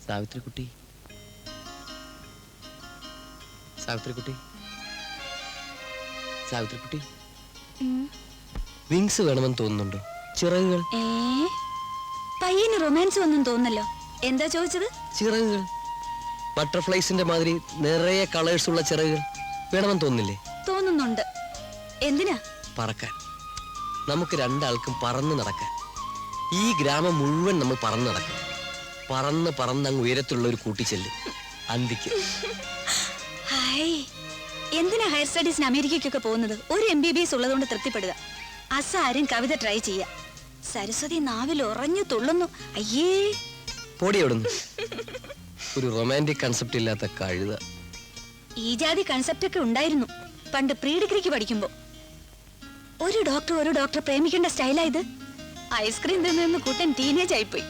സാവിത്രിക്കുട്ടി, സാവിത്രിക്കുട്ടി, സാവിത്രിക്കുട്ടി, wings വേണമെന്ന് തോന്നുന്നുണ്ടോ? ചിറകുകൾ. പയ്യന് റൊമാൻസ് ഒന്നും തോന്നല്ലോ. എന്താ ചോദിച്ചത്? ചിറകുകൾ, ബട്ടർഫ്ലൈസിന്റെ മാതിരി നിറയെ കളേഴ്സ് ഉള്ള ചിറകുകൾ വേണമെന്ന് തോന്നുന്നില്ലേ? തോന്നുന്നുണ്ട്. എന്തിനാ? പറക്കാൻ. നമുക്ക് രണ്ടാൾക്കും പറന്ന് നടക്കാൻ. ഈ ഗ്രാമം മുഴുവൻ നമ്മൾ പറന്ന് നടക്കും. പറന്ന് പറന്ന് അങ്ങ് ഉയരത്തുള്ള ഒരു കൂട്ടിച്ചെല്ല് അന്തിക്ക്. എന്തിനാ ഹയർ സ്റ്റഡീസിന് അമേരിക്കയ്ക്കൊക്കെ പോകുന്നത്? ഒരു MBBS ഉള്ളതുകൊണ്ട് തൃപ്തിപ്പെടുക. അസാരും കവിത ട്രൈ ചെയ്യാ. സരസ്വതി നാവിൽ ഉറഞ്ഞു തുള്ളുന്നു. അയ്യേ, പൊടി എവിടുന്നു? ഒരു റൊമാൻറ്റിക് കൺസെപ്റ്റ് ഇല്ലാത്ത കഴുത. ഈ ജാതി കൺസെപ്റ്റ് ഒക്കെ ഉണ്ടായിരുന്നു പണ്ട് പ്രീ ഡിഗ്രിക്ക് പഠിക്കുമ്പോ. ഒരു ഡോക്ടർ പ്രേമിക്കേണ്ട സ്റ്റൈലാ ഇത്. ഐസ്ക്രീം തിന്നു കൂട്ടൻ ടീനേജ് ആയിപ്പോയി.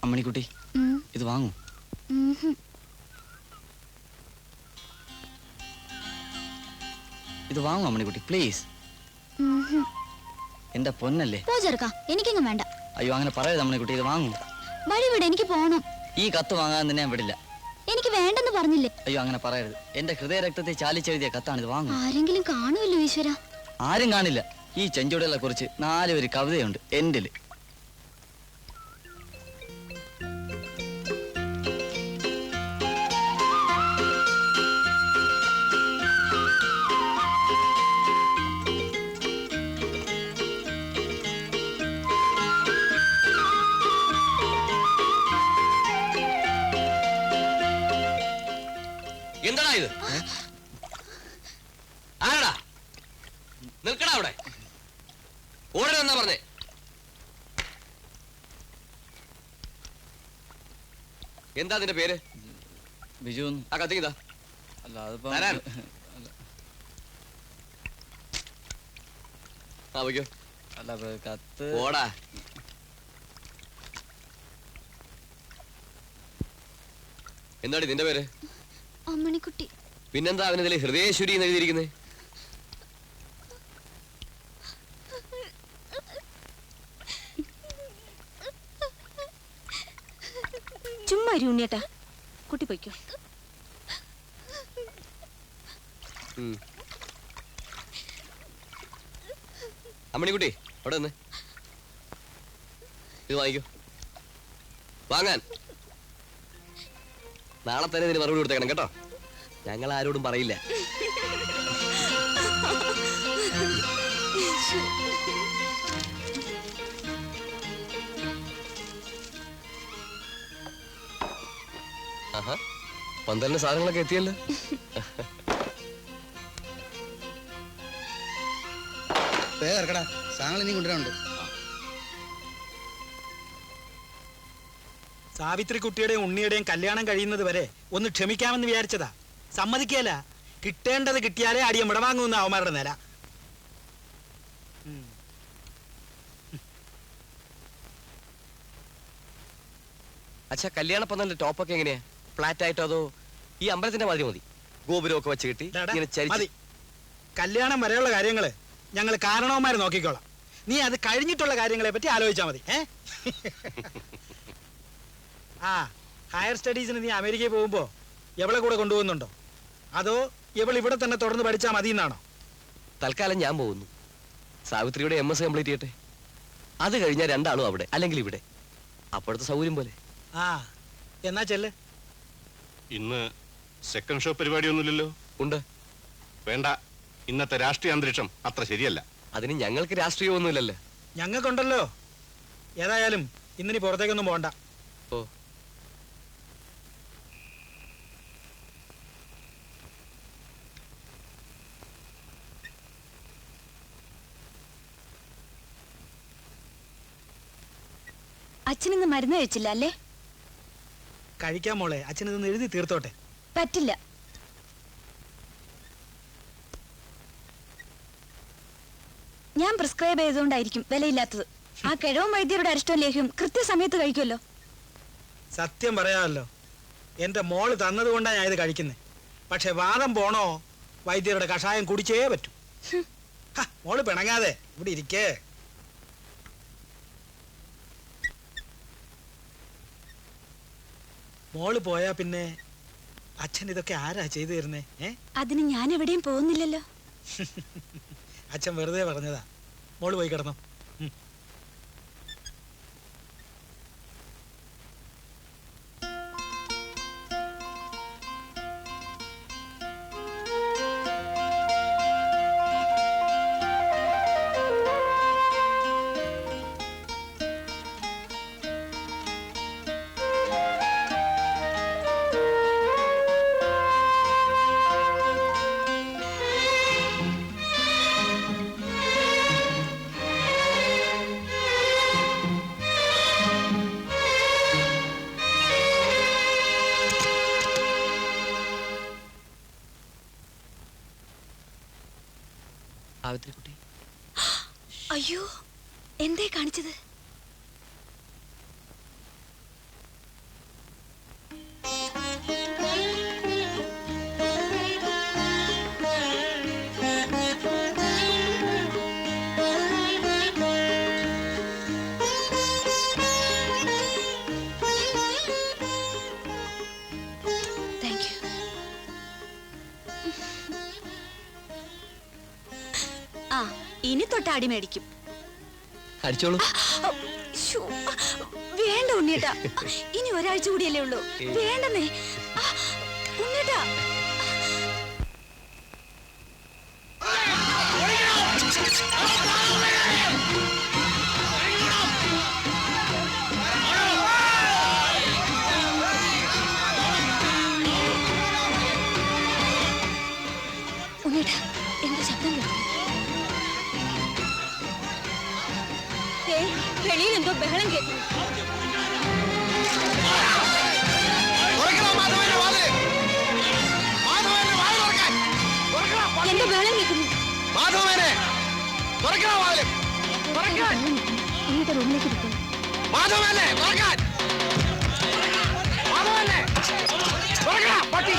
അമ്മണിക്കുട്ടി, ഇത് വാങ്ങൂ. ഇത് വാങ്ങൂ അമ്മണിക്കുട്ടി, പ്ലീസ്. എന്റെ പൊന്നല്ലേ. എനിക്കെങ്ങും വേണ്ട. അയ്യോ, അങ്ങനെ പറയരുത് അമ്മണിക്കുട്ടി, ഇത് വാങ്ങൂ. വഴി വിട്, എനിക്ക് പോണം. ഈ കത്ത് വാങ്ങാൻ തന്നെ ഞാൻ വിടില്ല. എനിക്ക് വേണ്ടെന്ന് പറഞ്ഞില്ലേ? അയ്യോ, അങ്ങനെ പറയരുത്. എന്റെ ഹൃദയരക്തത്തെ ചാലിച്ചെഴുതിയ കത്താണ്, ഇത് വാങ്ങൂ. ആരെങ്കിലും കാണുമല്ലോ ഈശ്വര. ആരും കാണില്ല. ഈ ചെഞ്ചുടകളെ കുറിച്ച് 4 വരി കവിതയുണ്ട് എന്റില്. എന്താടാ ഇത്? ആരാടാ? നിൽക്കടാ അവിടെ. ഓടണം എന്നാ പറഞ്ഞേ. എന്താ നിന്റെ പേര്? ബിജു. ആ കത്തിങ്ങിതാ. അല്ല, അതിപ്പോ ആ വയ്ക്കോ. അല്ല, കത്ത്. ഓടാ. എന്താടി നിന്റെ പേര്? അമ്മണിക്കുട്ടി. പിന്നെന്താ അവനതിൽ ഹൃദയേശ്വരി എന്ന് എഴുതിയിരിക്കുന്നത്? ചുമ്മാ ഉണ്ണിയേട്ടാ, കുട്ടി പൊയ്ക്കോ. അമ്മണിക്കുട്ടി, അവിടെ നിന്ന് ഇത് വാങ്ങിക്കോ. വാങ്ങാൻ. നാളെ തന്നെ ഇതിന് മറുപടി കൊടുത്തേക്കണം കേട്ടോ. ഞങ്ങൾ ആരോടും പറയില്ല. ആഹാ, പന്തലിന് സാധനങ്ങളൊക്കെ എത്തിയല്ലോ. സാധനങ്ങൾ ഇനി കൊണ്ടുവരാനുണ്ട്. സാവിത്രിക്കുട്ടിയുടെയും ഉണ്ണിയുടെയും കല്യാണം കഴിയുന്നത് വരെ ഒന്ന് ക്ഷമിക്കാമെന്ന് വിചാരിച്ചതാ. സമ്മതിക്കല. കിട്ടേണ്ടത് കിട്ടിയാലേ അടിയം വിടവാങ്ങുന്ന അവന്മാരുടെ നില. അച്ഛാ, കല്യാണ പന്തലിന്റെ ടോപ്പൊക്കെ എങ്ങനെയാ? ഫ്ലാറ്റ് ആയിട്ടോ അതോ ഈ അമ്പലത്തിന്റെ മാതിരി മതി? ഗോപുരമൊക്കെ വെച്ച് കിട്ടി മതി. കല്യാണം വരെയുള്ള കാര്യങ്ങള് ഞങ്ങൾ കാരണവന്മാരെ നോക്കിക്കോളാം. നീ അത് കഴിഞ്ഞിട്ടുള്ള കാര്യങ്ങളെ പറ്റി ആലോചിച്ചാ മതി. ആ, ഹയർ സ്റ്റഡീസിന് നീ അമേരിക്കയിൽ പോകുമ്പോ എവളെ കൂടെ കൊണ്ടുപോകുന്നുണ്ടോ? അതോ ഇവൾ ഇവിടെ തന്നെ തുടർന്ന് പഠിച്ചാ മതി എന്നാണോ? തൽക്കാലം ഞാൻ പോകുന്നു. സാവിത്രിയുടെ MS കംപ്ലീറ്റ് ചെയ്യട്ടെ. അത് കഴിഞ്ഞാൽ രണ്ടാളും അവിടെ, അല്ലെങ്കിൽ ഇവിടെ. അപ്പോഴത്തെ സൗകര്യം പോലെ. ആ, എന്നാ ചെല്ല്. ഇന്ന് സെക്കൻഡ് ഷോ പരിപാടിയൊന്നുമില്ലല്ലോ? ഉണ്ട്. വേണ്ട, ഇന്നത്തെ രാഷ്ട്രീയ അന്തരീക്ഷം അത്ര ശരിയല്ല. അതിന് ഞങ്ങൾക്ക് രാഷ്ട്രീയമൊന്നുമില്ലല്ലോ. ഞങ്ങൾക്കുണ്ടല്ലോ. ഏതായാലും ഇന്നിനി പുറത്തേക്കൊന്നും പോകണ്ട. ഓ, അച്ഛനിന്ന് മരുന്ന് കഴിച്ചില്ല അല്ലേ? കഴിക്കാൻ മോളെ, അച്ഛനിതൊന്ന് എഴുതി തീർത്തോട്ടെ. പറ്റില്ല. ഞാൻ പ്രിസ്ക്രൈബ് ചെയ്തുകൊണ്ടായിരിക്കും വിലയില്ലാത്തത്. ആ കിഴവൻ വൈദ്യരുടെ അരിഷ്ടം ലേഹ്യം കൃത്യസമയത്ത് കഴിക്കുമല്ലോ. സത്യം പറയാമല്ലോ, എൻ്റെ മോള് തന്നതുകൊണ്ടാണ് ഞാൻ ഇത് കഴിക്കുന്നത്. പക്ഷെ വാദം പോണോ വൈദ്യരുടെ കഷായം കുടിച്ചേ പറ്റൂ. മോള് പിണങ്ങാതെ ഇവിടെ ഇരിക്കേ. മോള് പോയാ പിന്നെ അച്ഛൻ ഇതൊക്കെ ആരാ ചെയ്തു തരുന്നേ? അതിന് ഞാൻ എവിടെയും പോകുന്നില്ലല്ലോ. അച്ഛൻ വെറുതെ പറഞ്ഞതാ. മോള് പോയി കിടന്നോ. കുട്ടി, അയ്യോ, എന്തേ കാണിച്ചത്? Thank you. ആ, ഇനി തൊട്ട് അടി മേടിക്കും. അടിച്ചോളൂ. ശ്ശോ, വേണ്ട ഉണ്ണിയേട്ടാ, ഇനി ഒരാഴ്ച കൂടിയല്ലേ ഉള്ളൂ. വേണ്ടെന്നേ ഉണ്ണിയേട്ടാ. ഉണ്ണിയേട്ടാ, എന്താ ശബ്ദം കേട്ടോ? വെളിയിൽ എന്തോ ബഹളം കേൾക്കുന്നു. എന്തോ ബഹളം കേൾക്കുന്നു. ഉണ്ണിയുടെ റൂമിലേക്ക് ഇരിക്കുന്നു. പട്ടി